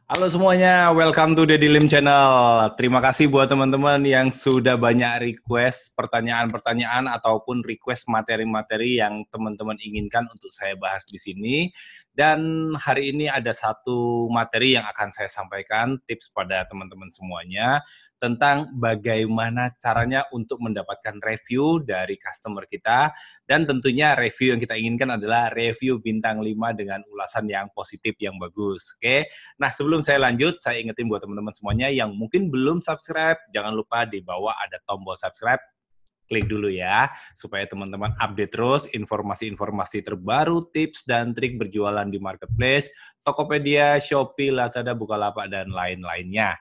Halo semuanya, welcome to Deddy Lim Channel. Terima kasih buat teman-teman yang sudah banyak request pertanyaan-pertanyaan ataupun request materi-materi yang teman-teman inginkan untuk saya bahas di sini. Dan hari ini ada satu materi yang akan saya sampaikan, tips pada teman-teman semuanya, tentang bagaimana caranya untuk mendapatkan review dari customer kita. Dan tentunya review yang kita inginkan adalah review bintang 5 dengan ulasan yang positif, yang bagus. Oke. Nah, sebelum saya lanjut, saya ingetin buat teman-teman semuanya yang mungkin belum subscribe, jangan lupa di bawah ada tombol subscribe, klik dulu ya, supaya teman-teman update terus informasi-informasi terbaru, tips dan trik berjualan di marketplace, Tokopedia, Shopee, Lazada, Bukalapak, dan lain-lainnya.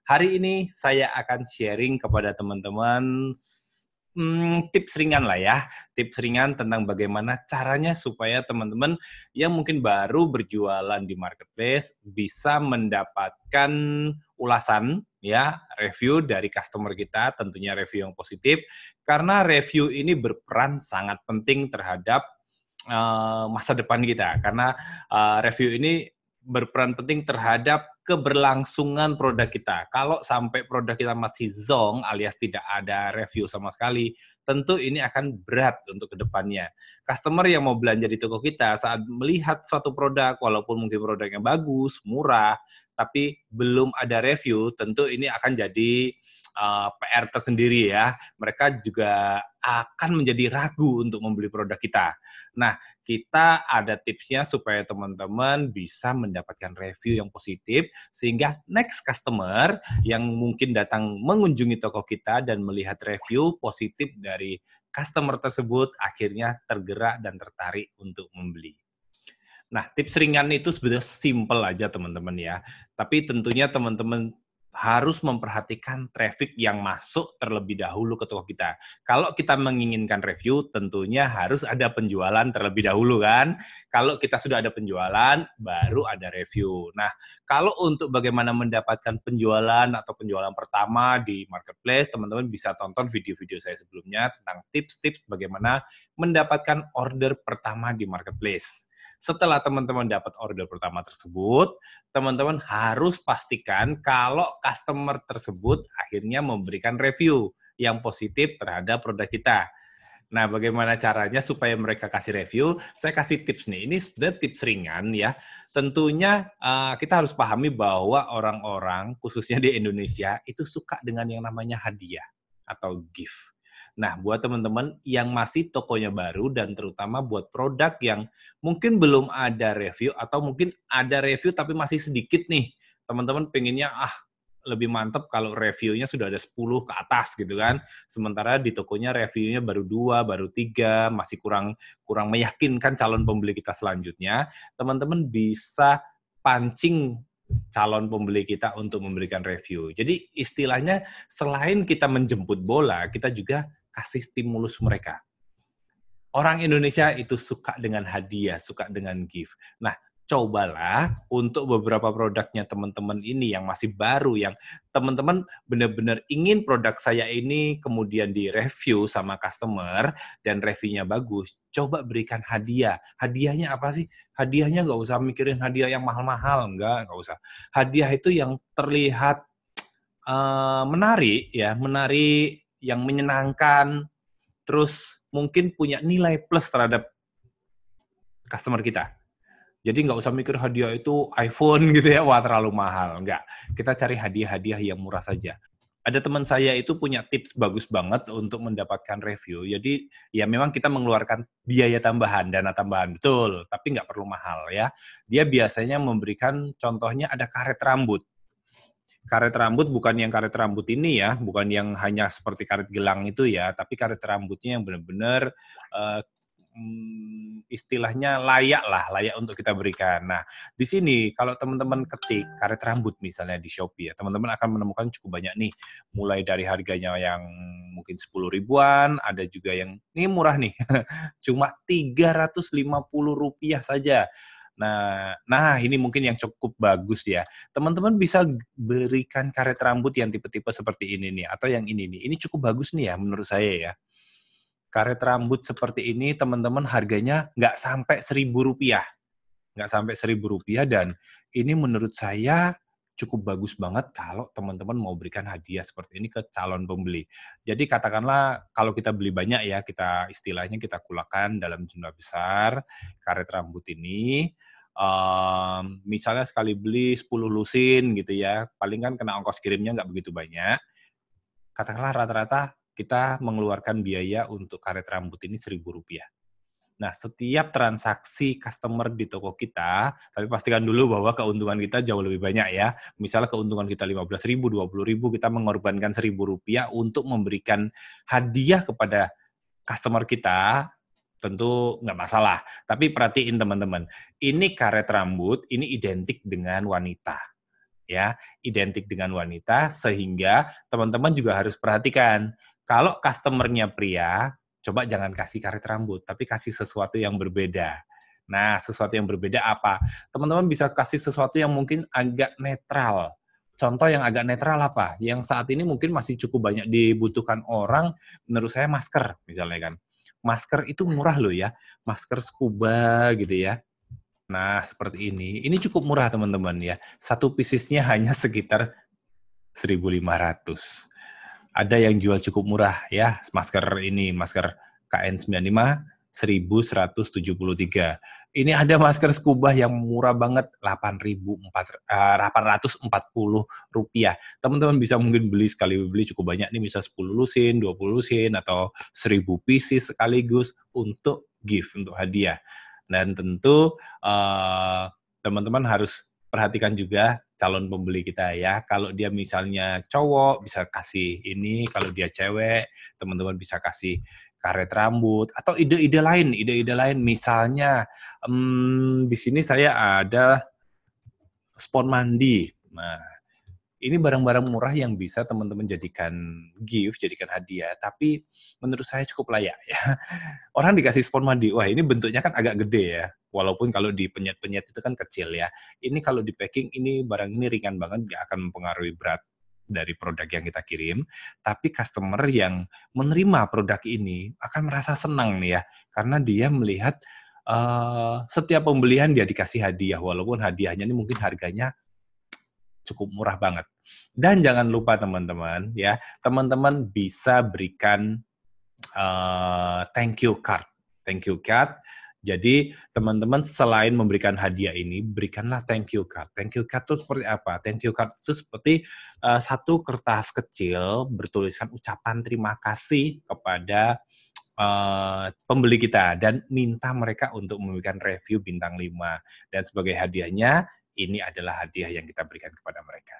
Hari ini saya akan sharing kepada teman-teman tips ringan lah ya, tips ringan tentang bagaimana caranya supaya teman-teman yang mungkin baru berjualan di marketplace bisa mendapatkan ulasan ya, review dari customer kita, tentunya review yang positif, karena review ini berperan sangat penting terhadap masa depan kita, karena review ini berperan penting terhadap keberlangsungan produk kita. Kalau sampai produk kita masih zonk alias tidak ada review sama sekali, tentu ini akan berat untuk kedepannya. Customer yang mau belanja di toko kita saat melihat suatu produk, walaupun mungkin produknya bagus, murah, tapi belum ada review, tentu ini akan jadi PR tersendiri ya. Mereka juga akan menjadi ragu untuk membeli produk kita. Nah, kita ada tipsnya supaya teman-teman bisa mendapatkan review yang positif, sehingga next customer yang mungkin datang mengunjungi toko kita dan melihat review positif dari customer tersebut, akhirnya tergerak dan tertarik untuk membeli. Nah, tips ringan itu sebenarnya simple aja teman-teman ya. Tapi tentunya teman-teman harus memperhatikan traffic yang masuk terlebih dahulu ke toko kita. Kalau kita menginginkan review, tentunya harus ada penjualan terlebih dahulu kan. Kalau kita sudah ada penjualan, baru ada review. Nah, kalau untuk bagaimana mendapatkan penjualan atau penjualan pertama di marketplace, teman-teman bisa tonton video-video saya sebelumnya tentang tips-tips bagaimana mendapatkan order pertama di marketplace. Setelah teman-teman dapat order pertama tersebut, teman-teman harus pastikan kalau customer tersebut akhirnya memberikan review yang positif terhadap produk kita. Nah, bagaimana caranya supaya mereka kasih review? Saya kasih tips nih. Ini sebenarnya tips ringan ya. Tentunya kita harus pahami bahwa orang-orang, khususnya di Indonesia, itu suka dengan yang namanya hadiah atau gift. Nah, buat teman-teman yang masih tokonya baru dan terutama buat produk yang mungkin belum ada review atau mungkin ada review tapi masih sedikit nih. Teman-teman pengennya lebih mantap kalau reviewnya sudah ada 10 ke atas gitu kan. Sementara di tokonya reviewnya baru 2, baru 3, masih kurang meyakinkan calon pembeli kita selanjutnya. Teman-teman bisa pancing calon pembeli kita untuk memberikan review. Jadi istilahnya selain kita menjemput bola, kita juga kasih stimulus mereka. Orang Indonesia itu suka dengan hadiah, suka dengan gift. Nah, cobalah untuk beberapa produknya teman-teman ini yang masih baru, yang teman-teman benar-benar ingin produk saya ini kemudian direview sama customer dan reviewnya bagus, coba berikan hadiah. Hadiahnya apa sih? Hadiahnya nggak usah mikirin hadiah yang mahal-mahal, nggak usah. Hadiah itu yang terlihat menarik, ya, menarik, yang menyenangkan, terus mungkin punya nilai plus terhadap customer kita. Jadi nggak usah mikir hadiah itu iPhone gitu ya, wah terlalu mahal. Nggak, kita cari hadiah-hadiah yang murah saja. Ada teman saya itu punya tips bagus banget untuk mendapatkan review. Jadi ya memang kita mengeluarkan biaya tambahan, dana tambahan, betul. Tapi nggak perlu mahal ya. Dia biasanya memberikan contohnya ada karet rambut. Karet rambut bukan yang karet rambut ini ya, bukan yang hanya seperti karet gelang itu ya, tapi karet rambutnya yang benar-benar istilahnya layak lah, layak untuk kita berikan. Nah, di sini kalau teman-teman ketik karet rambut misalnya di Shopee ya, teman-teman akan menemukan cukup banyak nih, mulai dari harganya yang mungkin 10 ribuan, ada juga yang ini murah nih, cuma Rp350 saja. Nah, ini mungkin yang cukup bagus ya. Teman-teman bisa berikan karet rambut yang tipe-tipe seperti ini nih, atau yang ini nih. Ini cukup bagus nih ya menurut saya ya. Karet rambut seperti ini teman-teman harganya nggak sampai Rp1.000. Nggak sampai Rp1.000 dan ini menurut saya cukup bagus banget kalau teman-teman mau berikan hadiah seperti ini ke calon pembeli. Jadi katakanlah kalau kita beli banyak ya, kita istilahnya kita kulakan dalam jumlah besar karet rambut ini. Misalnya sekali beli 10 lusin gitu ya, paling kan kena ongkos kirimnya nggak begitu banyak. Katakanlah rata-rata kita mengeluarkan biaya untuk karet rambut ini Rp1.000. Nah, setiap transaksi customer di toko kita, tapi pastikan dulu bahwa keuntungan kita jauh lebih banyak ya. Misalnya keuntungan kita 15.000, 20.000, kita mengorbankan Rp1.000 untuk memberikan hadiah kepada customer kita, tentu nggak masalah. Tapi perhatiin teman-teman, ini karet rambut, ini identik dengan wanita. Ya, identik dengan wanita, sehingga teman-teman juga harus perhatikan, kalau customer-nya pria, coba jangan kasih karet rambut, tapi kasih sesuatu yang berbeda. Nah, sesuatu yang berbeda apa? Teman-teman bisa kasih sesuatu yang mungkin agak netral. Contoh yang agak netral apa? Yang saat ini mungkin masih cukup banyak dibutuhkan orang, menurut saya masker, misalnya kan. Masker itu murah loh ya, masker scuba gitu ya. Nah, seperti ini. Ini cukup murah, teman-teman ya. Satu piecesnya hanya sekitar 1.500. Ada yang jual cukup murah ya, masker ini, masker KN95 1.173. Ini ada masker scuba yang murah banget, Rp840. Teman-teman bisa mungkin beli sekali beli cukup banyak nih, bisa 10 lusin, 20 lusin, atau 1.000 pieces sekaligus untuk gift, untuk hadiah. Dan tentu teman-teman harus perhatikan juga calon pembeli kita ya. Kalau dia misalnya cowok, bisa kasih ini. Kalau dia cewek, teman-teman bisa kasih karet rambut. Atau ide-ide lain. Misalnya, di sini saya ada spon mandi. Nah, ini barang-barang murah yang bisa teman-teman jadikan gift, jadikan hadiah, tapi menurut saya cukup layak ya. Orang dikasih spon mandi, wah ini bentuknya kan agak gede ya, walaupun kalau di penyet-penyet itu kan kecil ya. Ini kalau di packing, ini barang ini ringan banget, nggak akan mempengaruhi berat dari produk yang kita kirim, tapi customer yang menerima produk ini akan merasa senang nih ya, karena dia melihat setiap pembelian dia dikasih hadiah, walaupun hadiahnya ini mungkin harganya cukup murah banget. Dan jangan lupa teman-teman ya, teman-teman bisa berikan thank you card. Thank you card. Jadi teman-teman selain memberikan hadiah ini, berikanlah thank you card. Thank you card itu seperti apa? Thank you card itu seperti satu kertas kecil bertuliskan ucapan terima kasih kepada pembeli kita dan minta mereka untuk memberikan review bintang 5. Dan sebagai hadiahnya, ini adalah hadiah yang kita berikan kepada mereka.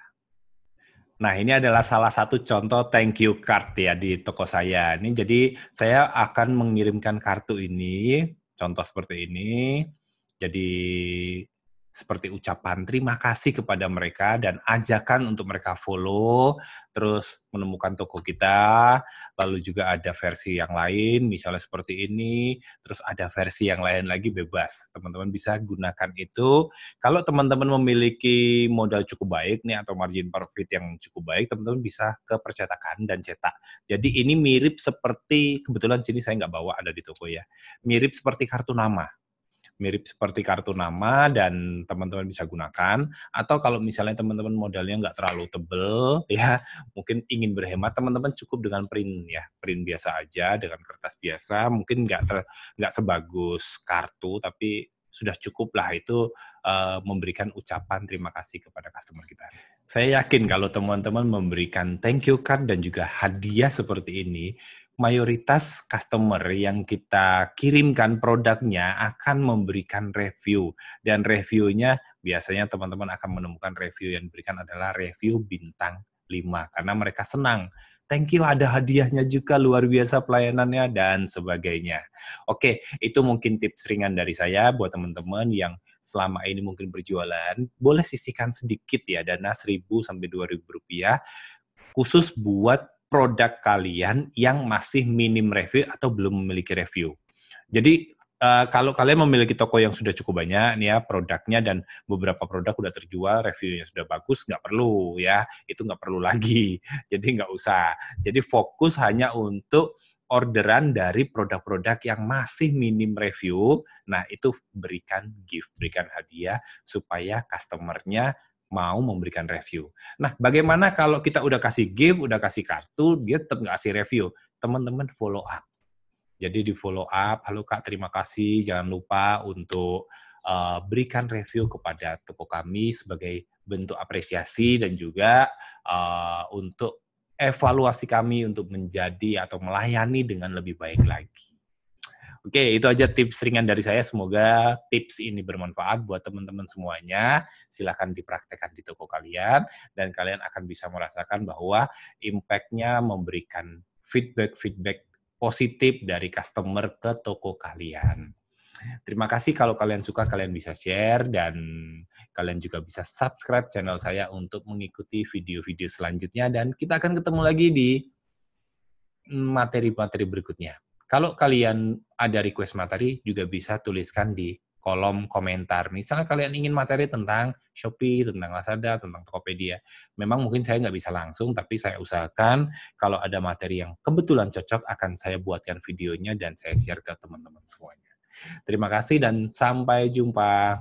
Nah, ini adalah salah satu contoh thank you card ya di toko saya. Ini jadi saya akan mengirimkan kartu ini, contoh seperti ini. Jadi seperti ucapan terima kasih kepada mereka dan ajakan untuk mereka follow, terus menemukan toko kita, lalu juga ada versi yang lain, misalnya seperti ini, terus ada versi yang lain lagi bebas. Teman-teman bisa gunakan itu. Kalau teman-teman memiliki modal cukup baik nih atau margin profit yang cukup baik, teman-teman bisa ke percetakan dan cetak. Jadi ini mirip seperti, kebetulan sini saya nggak bawa, ada di toko ya, mirip seperti kartu nama. Mirip seperti kartu nama dan teman-teman bisa gunakan. Atau kalau misalnya teman-teman modalnya nggak terlalu tebel, ya mungkin ingin berhemat, teman-teman cukup dengan print ya, print biasa aja dengan kertas biasa. Mungkin nggak sebagus kartu, tapi sudah cukup lah itu memberikan ucapan terima kasih kepada customer kita. Saya yakin kalau teman-teman memberikan thank you card dan juga hadiah seperti ini, mayoritas customer yang kita kirimkan produknya akan memberikan review. Dan reviewnya biasanya teman-teman akan menemukan review yang diberikan adalah review bintang 5. Karena mereka senang. Thank you, ada hadiahnya juga, luar biasa pelayanannya, dan sebagainya. Oke, itu mungkin tips ringan dari saya buat teman-teman yang selama ini mungkin berjualan. Boleh sisihkan sedikit ya, dana Rp1.000 sampai Rp2.000 khusus buat produk kalian yang masih minim review atau belum memiliki review. Jadi kalau kalian memiliki toko yang sudah cukup banyak nih ya produknya dan beberapa produk udah terjual, reviewnya sudah bagus, nggak perlu ya, itu nggak perlu lagi. Jadi nggak usah. Jadi fokus hanya untuk orderan dari produk-produk yang masih minim review. Nah itu berikan gift, berikan hadiah supaya customer-nya mau memberikan review. Nah, bagaimana kalau kita udah kasih gift, udah kasih kartu, dia tetap nggak kasih review? Teman-teman follow up. Jadi di follow up, halo Kak, terima kasih, jangan lupa untuk berikan review kepada toko kami sebagai bentuk apresiasi dan juga untuk evaluasi kami untuk menjadi atau melayani dengan lebih baik lagi. Oke, itu aja tips ringan dari saya. Semoga tips ini bermanfaat buat teman-teman semuanya. Silahkan dipraktekkan di toko kalian, dan kalian akan bisa merasakan bahwa impact-nya memberikan feedback positif dari customer ke toko kalian. Terima kasih, kalau kalian suka kalian bisa share, dan kalian juga bisa subscribe channel saya untuk mengikuti video-video selanjutnya, dan kita akan ketemu lagi di materi-materi berikutnya. Kalau kalian ada request materi, juga bisa tuliskan di kolom komentar. Misalnya kalian ingin materi tentang Shopee, tentang Lazada, tentang Tokopedia. Memang mungkin saya nggak bisa langsung, tapi saya usahakan kalau ada materi yang kebetulan cocok, akan saya buatkan videonya dan saya share ke teman-teman semuanya. Terima kasih dan sampai jumpa.